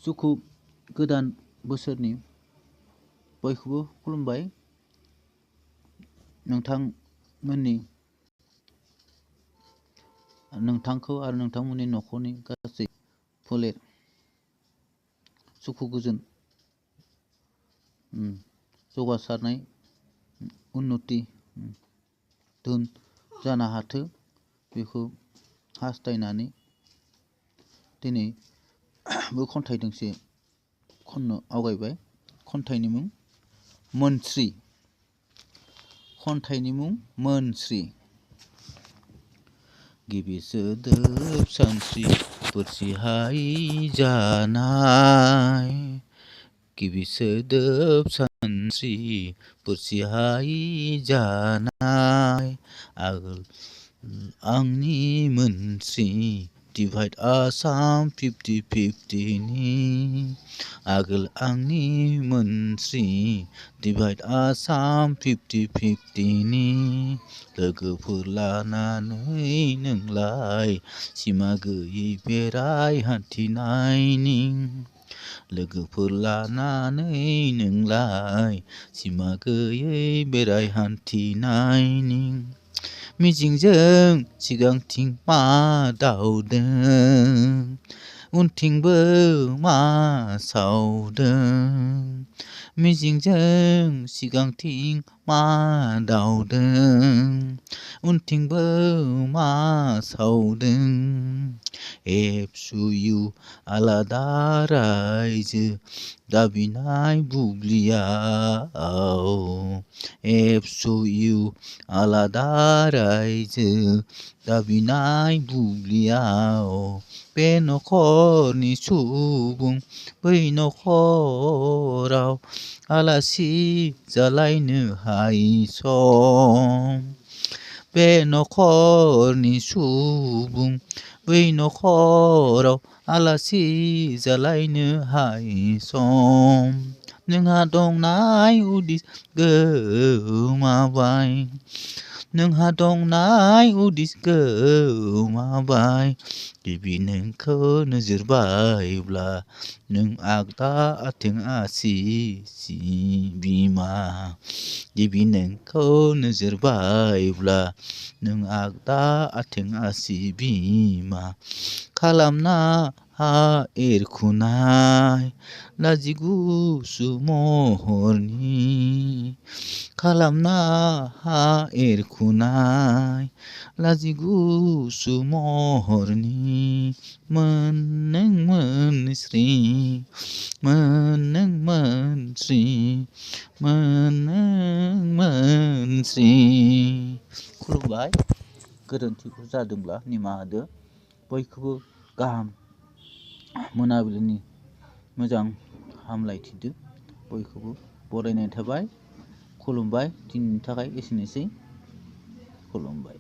सुखु गोदान बोसोरनि बयखौबो खुलुमबाय। नोंथांखौ आरो नोंथांमोननि न'खरनि गासै फोलेर सुखु गोजोन जौगासारनाय उन्नति धोन जानो हाथों बेखौ हास्थायनानै दिनै बे खन्थाइ दोंसे खननो आवगायबाय। खन्थाइनि मुं मोनस्रि। खन्थाइनि मुं मोनस्रि। गिबि सोदोब सानस्रि बोरसिहाय जानाय। गिबि सोदोब सानस्रि बोरसिहाय जानाय। आगोल आंनि मोनस्रि डिभाइड आसाम 50-50नि। आगोल आंनि मोनस्रि डिभाइड आसाम 50-50नि। लोगोफोर लानानै नोंलाय सिमा गैयै बेराय हान्थिनायनि। लोगोफोर लानानै नोंलाय सिमा गैयै बेराय हान्थिनायनि। मिजिंजों सिगांथिं मा दावदों उनथिंबो मा सावदों। मिजिंजों सिगांथिं मा दावदों उनथिंबो मा सावदों। एबसुयु आलादा रायजो दाबिनाय बुब्लियाव। एबसुयु आलादा रायजो दाबिनाय बुब्लियाव। बे नखरनि सुबुं बै नखराव आलासि जालायनो हायि सम। बे नखरनि सुबुं बै नखराव आलासि जालायनो हायि सम। नोंहा दंनाय उदिस गोमाबाय। नोंहा दंनाय उदिस गोमाबाय। गिबि नोंखौ नोजोर बायब्ला नों आगदा आथें आसि बिमा। गिबि नोंखौ नोजोर बायब्ला नों आगदा आथें आसि बिमा। खालामना हा एरखुनाय लाजिगुसु महरनि। खालामना हा एरखुनाय लाजिगुसु महरनि। मोन नों मोनस्रि मोन नों मोनस्रि मोन नों मोनस्रि। खुलुमबाय। गोरोन्थिफोर जादोंब्ला निमाहा होदो। बयखौबो गाहाम मोनाबिलिनि मोजां हामलायथिदो। बयखौबो बरायनाय थाबाय। खुलुमबाय। दिनैनि थाखाय एसेनोसै। खुलुमबाय।